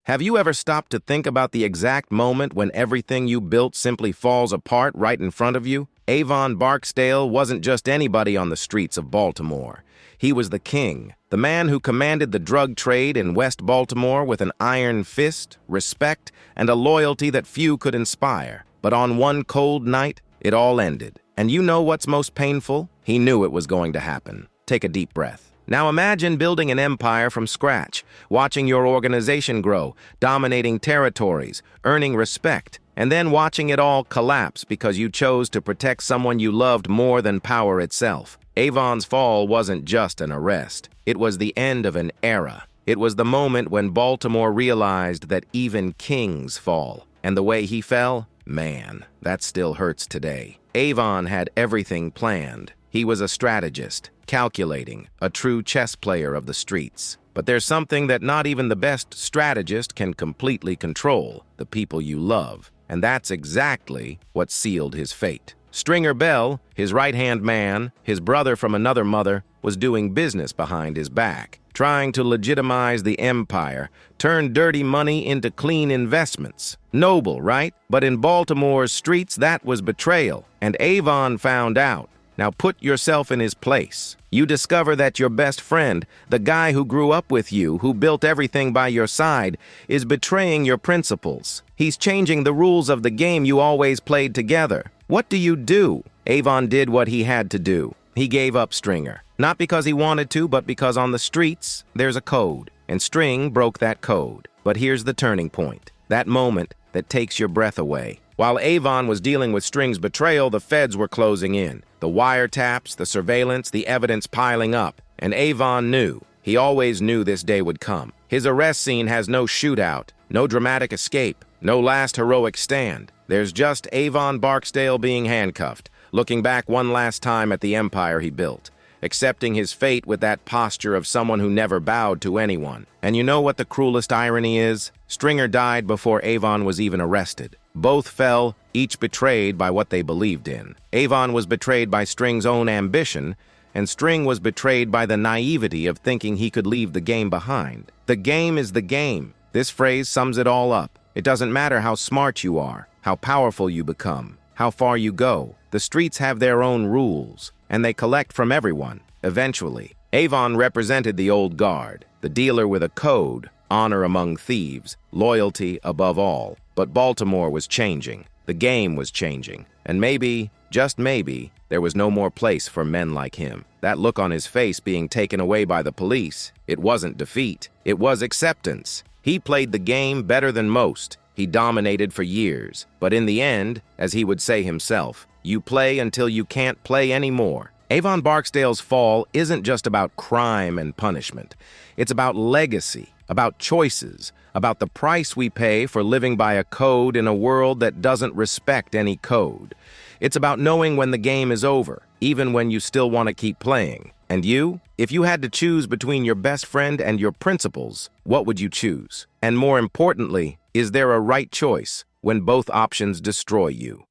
Have you ever stopped to think about the exact moment when everything you built simply falls apart right in front of you? Avon Barksdale wasn't just anybody on the streets of Baltimore. He was the king, the man who commanded the drug trade in West Baltimore with an iron fist, respect, and a loyalty that few could inspire. But on one cold night, it all ended. And you know what's most painful? He knew it was going to happen. Take a deep breath. Now imagine building an empire from scratch, watching your organization grow, dominating territories, earning respect, and then watching it all collapse because you chose to protect someone you loved more than power itself. Avon's fall wasn't just an arrest. It was the end of an era. It was the moment when Baltimore realized that even kings fall. And the way he fell? Man, that still hurts today. Avon had everything planned. He was a strategist, calculating, a true chess player of the streets. But there's something that not even the best strategist can completely control: the people you love. And that's exactly what sealed his fate. Stringer Bell, his right-hand man, his brother from another mother, was doing business behind his back, trying to legitimize the empire, turn dirty money into clean investments. Noble, right? But in Baltimore's streets, that was betrayal, and Avon found out. Now put yourself in his place. You discover that your best friend, the guy who grew up with you, who built everything by your side, is betraying your principles. He's changing the rules of the game you always played together. What do you do? Avon did what he had to do. He gave up Stringer. Not because he wanted to, but because on the streets, there's a code. And String broke that code. But here's the turning point. That moment that takes your breath away. While Avon was dealing with String's betrayal, the feds were closing in. The wiretaps, the surveillance, the evidence piling up. And Avon knew. He always knew this day would come. His arrest scene has no shootout, no dramatic escape, no last heroic stand. There's just Avon Barksdale being handcuffed, looking back one last time at the empire he built, accepting his fate with that posture of someone who never bowed to anyone. And you know what the cruelest irony is? Stringer died before Avon was even arrested. Both fell, each betrayed by what they believed in. Avon was betrayed by String's own ambition, and String was betrayed by the naivety of thinking he could leave the game behind. The game is the game. This phrase sums it all up. It doesn't matter how smart you are, how powerful you become, how far you go. The streets have their own rules, and they collect from everyone, eventually. Avon represented the old guard, the dealer with a code, honor among thieves, loyalty above all. But Baltimore was changing. The game was changing. And maybe, just maybe, there was no more place for men like him. That look on his face being taken away by the police, it wasn't defeat. It was acceptance. He played the game better than most. He dominated for years. But in the end, as he would say himself, you play until you can't play anymore. Avon Barksdale's fall isn't just about crime and punishment. It's about legacy, about choices, about the price we pay for living by a code in a world that doesn't respect any code. It's about knowing when the game is over, even when you still want to keep playing. And you? If you had to choose between your best friend and your principles, what would you choose? And more importantly, is there a right choice when both options destroy you?